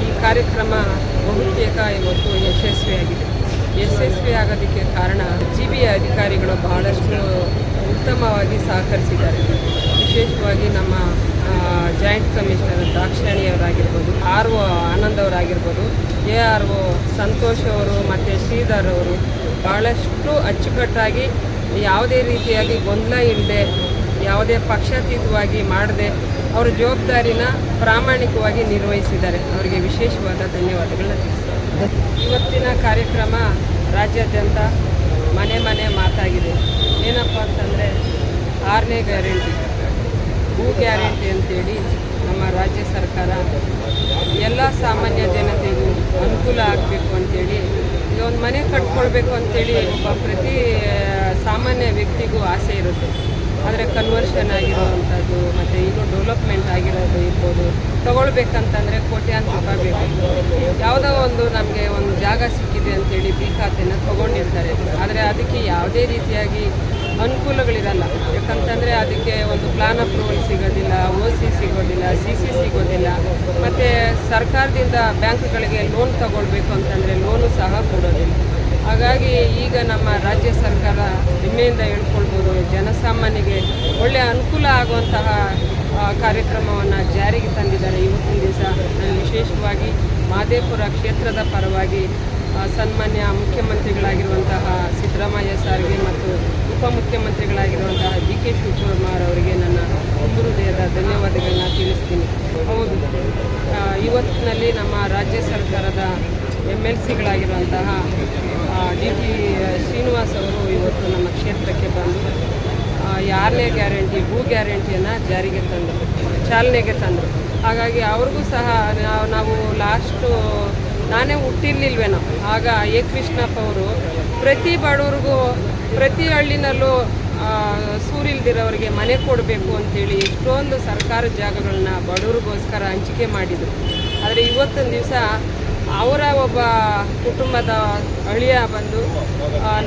ಈ ಕಾರ್ಯಕ್ರಮ ಬಹುತೇಕ ಇವತ್ತು ಯಶಸ್ವಿ ಆಗೋದಕ್ಕೆ ಕಾರಣ GBA ಅಧಿಕಾರಿಗಳು ಬಹಳಷ್ಟು ಉತ್ತಮವಾಗಿ ಸಹಕರಿಸಿದ್ದಾರೆ. ವಿಶೇಷವಾಗಿ ನಮ್ಮ ಜಾಯಿಂಟ್ ಕಮಿಷನರ್ ದಾಕ್ಷಾಣಿಯವರಾಗಿರ್ಬೋದು, RO ಆನಂದ್ ಅವರಾಗಿರ್ಬೋದು, ARO ಸಂತೋಷ್ ಅವರು ಮತ್ತು ಶ್ರೀಧರ್ ಅವರು ಭಾಳಷ್ಟು ಅಚ್ಚುಕಟ್ಟಾಗಿ ಯಾವುದೇ ರೀತಿಯಾಗಿ ಗೊಂದಲ ಇಲ್ಲದೆ, ಯಾವುದೇ ಪಕ್ಷಾತೀತವಾಗಿ ಮಾಡದೆ ಅವರ ಜವಾಬ್ದಾರಿನ ಪ್ರಾಮಾಣಿಕವಾಗಿ ನಿರ್ವಹಿಸಿದ್ದಾರೆ. ಅವರಿಗೆ ವಿಶೇಷವಾದ ಧನ್ಯವಾದಗಳನ್ನ ತಿಳಿಸ್ತಾರೆ. ಇವತ್ತಿನ ಕಾರ್ಯಕ್ರಮ ರಾಜ್ಯಾದ್ಯಂತ ಮನೆ ಮಾತಾಗಿದೆ. ಏನಪ್ಪ ಅಂತಂದರೆ 6ನೇ ಗ್ಯಾರಂಟಿ, ಭೂ ಗ್ಯಾರಂಟಿ ಅಂತೇಳಿ ನಮ್ಮ ರಾಜ್ಯ ಸರ್ಕಾರ ಎಲ್ಲ ಸಾಮಾನ್ಯ ಜನತೆಗೂ ಅನುಕೂಲ ಆಗಬೇಕು ಅಂತೇಳಿ, ಈಗ ಒಂದು ಮನೆ ಕಟ್ಕೊಳ್ಬೇಕು ಅಂತೇಳಿ ಪ್ರತಿ ಸಾಮಾನ್ಯ ವ್ಯಕ್ತಿಗೂ ಆಸೆ ಇರುತ್ತೆ. ಆದರೆ ಕನ್ವರ್ಷನ್ ಆಗಿರುವಂಥದ್ದು ಮತ್ತು ಇನ್ನೂ ಡೆವಲಪ್ಮೆಂಟ್ ಆಗಿರೋದು ಇರ್ಬೋದು, ತೊಗೊಳ್ಬೇಕಂತಂದರೆ ಕೋಟ್ಯಾಂತರ ರೂಪಾಯಿ ಬೇಕು. ಯಾವುದೋ ಒಂದು ನಮಗೆ ಒಂದು ಜಾಗ ಸಿಕ್ಕಿದೆ ಅಂತೇಳಿ ಖಾತೆನ ತೊಗೊಂಡಿರ್ತಾರೆ. ಆದರೆ ಅದಕ್ಕೆ ಯಾವುದೇ ರೀತಿಯಾಗಿ ಅನುಕೂಲಗಳಿರಲ್ಲ. ಯಾಕಂತಂದರೆ ಅದಕ್ಕೆ ಒಂದು ಪ್ಲಾನ್ ಅಪ್ರೂವಲ್ ಸಿಗೋದಿಲ್ಲ, OC ಸಿಗೋದಿಲ್ಲ, CC ಸಿಗೋದಿಲ್ಲ. ಮತ್ತು ಸರ್ಕಾರದಿಂದ ಬ್ಯಾಂಕ್ಗಳಿಗೆ ಲೋನ್ ತೊಗೊಳ್ಬೇಕು ಅಂತಂದರೆ ಲೋನು ಸಹ ಕೊಡೋದಿಲ್ಲ. ಹಾಗಾಗಿ ಈಗ ನಮ್ಮ ರಾಜ್ಯ ಸರ್ಕಾರ ಹೆಮ್ಮೆಯಿಂದ ಹೇಳ್ಕೊಳ್ಬೋದು, ಜನಸಾಮಾನ್ಯರಿಗೆ ಒಳ್ಳೆಯ ಅನುಕೂಲ ಆಗುವಂತಹ ಕಾರ್ಯಕ್ರಮವನ್ನು ಜಾರಿಗೆ ತಂದಿದ್ದಾರೆ. ಇವತ್ತಿನ ದಿವಸ ನಾನು ವಿಶೇಷವಾಗಿ ಮಹದೇವಪುರ ಕ್ಷೇತ್ರದ ಪರವಾಗಿ ಸನ್ಮಾನ್ಯ ಮುಖ್ಯಮಂತ್ರಿಗಳಾಗಿರುವಂತಹ ಸಿದ್ದರಾಮಯ್ಯ ಸಾರ್ಗೆ ಮತ್ತು ಉಪಮುಖ್ಯಮಂತ್ರಿಗಳಾಗಿರುವಂತಹ DK ಶಿವಕುಮಾರ್ ಅವರಿಗೆ ನನ್ನ ತುಂಬು ಹೃದಯದ ಧನ್ಯವಾದಗಳನ್ನ ತಿಳಿಸ್ತೀನಿ. ಹೌದು, ಇವತ್ತಿನಲ್ಲಿ ನಮ್ಮ ರಾಜ್ಯ ಸರ್ಕಾರದ MLCಗಳಾಗಿರುವಂತಹ DT ಶ್ರೀನಿವಾಸ್ ಅವರು ಇವತ್ತು ನಮ್ಮ ಕ್ಷೇತ್ರಕ್ಕೆ ಬಂದು 6ನೇ ಗ್ಯಾರಂಟಿ ಭೂ ಗ್ಯಾರಂಟಿಯನ್ನು ಚಾಲನೆಗೆ ತಂದರು. ಹಾಗಾಗಿ ಅವ್ರಿಗೂ ಸಹ ನಾವು ನಾನೇ ಹುಟ್ಟಿರ್ಲಿಲ್ವೇನೋ ಆಗ ಕೃಷ್ಣಪ್ಪ ಅವರು ಪ್ರತಿ ಬಡವ್ರಿಗೂ ಪ್ರತಿ ಹಳ್ಳಿನಲ್ಲೂ ಸೂರಿಲ್ದಿರೋರಿಗೆ ಮನೆ ಕೊಡಬೇಕು ಅಂತೇಳಿ ಎಷ್ಟೊಂದು ಸರ್ಕಾರ ಜಾಗಗಳನ್ನ ಬಡವ್ರಿಗೋಸ್ಕರ ಹಂಚಿಕೆ ಮಾಡಿದರು. ಆದರೆ ಇವತ್ತೊಂದು ದಿವಸ ಅವರ ಒಬ್ಬ ಕುಟುಂಬದ ಅಳಿಯ ಬಂದು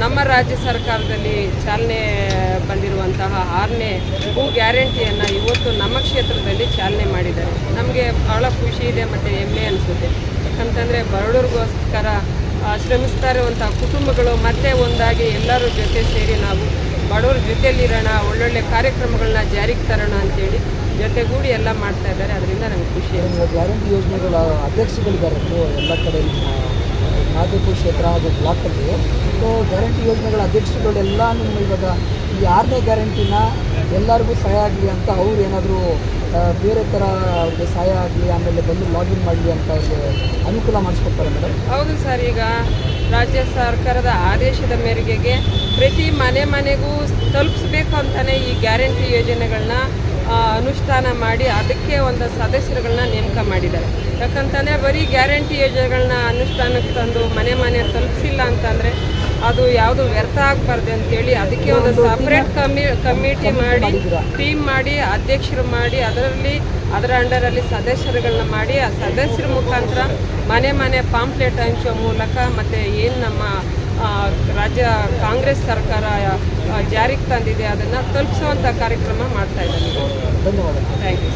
ನಮ್ಮ ರಾಜ್ಯ ಸರ್ಕಾರದಲ್ಲಿ ಚಾಲನೆ ಬಂದಿರುವಂತಹ 6ನೇ ಭೂ ಗ್ಯಾರಂಟಿಯನ್ನು ಇವತ್ತು ನಮ್ಮ ಕ್ಷೇತ್ರದಲ್ಲಿ ಚಾಲನೆ ಮಾಡಿದ್ದಾರೆ. ನಮಗೆ ಭಾಳ ಖುಷಿ ಇದೆ ಮತ್ತು ಹೆಮ್ಮೆ ಅನಿಸುತ್ತೆ. ಯಾಕಂತಂದರೆ ಬಡವ್ರಿಗೋಸ್ಕರ ಶ್ರಮಿಸ್ತಾ ಇರುವಂಥ ಕುಟುಂಬಗಳು ಮತ್ತೆ ಒಂದಾಗಿ ಎಲ್ಲರೂ ಜೊತೆ ಸೇರಿ ನಾವು ಬಡವ್ರ ಜೊತೆಯಲ್ಲಿರೋಣ, ಒಳ್ಳೊಳ್ಳೆ ಕಾರ್ಯಕ್ರಮಗಳನ್ನ ಜಾರಿಗೆ ತರೋಣ ಅಂತೇಳಿ ಜೊತೆಗೂಡಿ ಎಲ್ಲ ಮಾಡ್ತಾ ಇದ್ದಾರೆ. ಅದರಿಂದ ನನಗೆ ಖುಷಿ ಇದೆ. ಗ್ಯಾರಂಟಿ ಯೋಜನೆಗಳ ಅಧ್ಯಕ್ಷಗಳಿದ್ದಾರೆ ಎಲ್ಲ ಕಡೆ, ಮಹದೇವಪುರ ಕ್ಷೇತ್ರ ಹಾಗೂ ಬ್ಲಾಕಲ್ಲಿ. ಸೊ ಗ್ಯಾರಂಟಿ ಯೋಜನೆಗಳ ಅಧ್ಯಕ್ಷಗಳೆಲ್ಲ ನಿಮ್ಮ ಇವಾಗ ಈ 6ನೇ ಗ್ಯಾರಂಟಿನ ಎಲ್ಲರಿಗೂ ಸಹಾಯ ಆಗಲಿ ಅಂತ ಅವ್ರು ಏನಾದರೂ ಬೇರೆ ಥರ ಅವ್ರಿಗೆ ಸಹಾಯ ಆಗಲಿ, ಆಮೇಲೆ ಬಂದು ಲಾಗಿನ್ ಮಾಡಲಿ ಅಂತ ಅವ್ರಿಗೆ ಅನುಕೂಲ ಮಾಡಿಸ್ಕೊಡ್ತಾರೆ ಮೇಡಮ್? ಹೌದು ಸರ್, ಈಗ ರಾಜ್ಯ ಸರ್ಕಾರದ ಆದೇಶದ ಮೇರೆಗೆ ಪ್ರತಿ ಮನೆಗೂ ತಲುಪಿಸ್ಬೇಕು ಅಂತಲೇ ಈ ಗ್ಯಾರಂಟಿ ಯೋಜನೆಗಳನ್ನ ಅನುಷ್ಠಾನ ಮಾಡಿ ಅದಕ್ಕೆ ಒಂದು ಸದಸ್ಯರುಗಳನ್ನ ನೇಮಕ ಮಾಡಿದ್ದಾರೆ. ಯಾಕಂತಂದರೆ ಬರೀ ಗ್ಯಾರಂಟಿ ಯೋಜನೆಗಳನ್ನ ಅನುಷ್ಠಾನಕ್ಕೆ ತಂದು ಮನೆ ತಲುಪಿಸಿಲ್ಲ ಅಂತಂದರೆ ಅದು ಯಾವುದು ವ್ಯರ್ಥ ಆಗಬಾರ್ದು ಅಂತೇಳಿ ಅದಕ್ಕೆ ಒಂದು ಸಪ್ರೇಟ್ ಕಮಿಟಿ ಮಾಡಿ, ಟೀಮ್ ಮಾಡಿ, ಅಧ್ಯಕ್ಷರು ಮಾಡಿ, ಅದರ ಅಂಡರಲ್ಲಿ ಸದಸ್ಯರುಗಳನ್ನ ಮಾಡಿ ಆ ಸದಸ್ಯರ ಮುಖಾಂತರ ಮನೆ ಪಾಂಪ್ಲೆಟ್ ಹಂಚುವ ಮೂಲಕ ಮತ್ತು ಏನು ನಮ್ಮ ರಾಜ್ಯ ಕಾಂಗ್ರೆಸ್ ಸರ್ಕಾರ ಜಾರಿಗೆ ತಂದಿದೆ ಅದನ್ನು ತಲುಪಿಸುವಂಥ ಕಾರ್ಯಕ್ರಮ ಮಾಡ್ತಾ ಇದ್ದಾರೆ. ಧನ್ಯವಾದ. Thank you.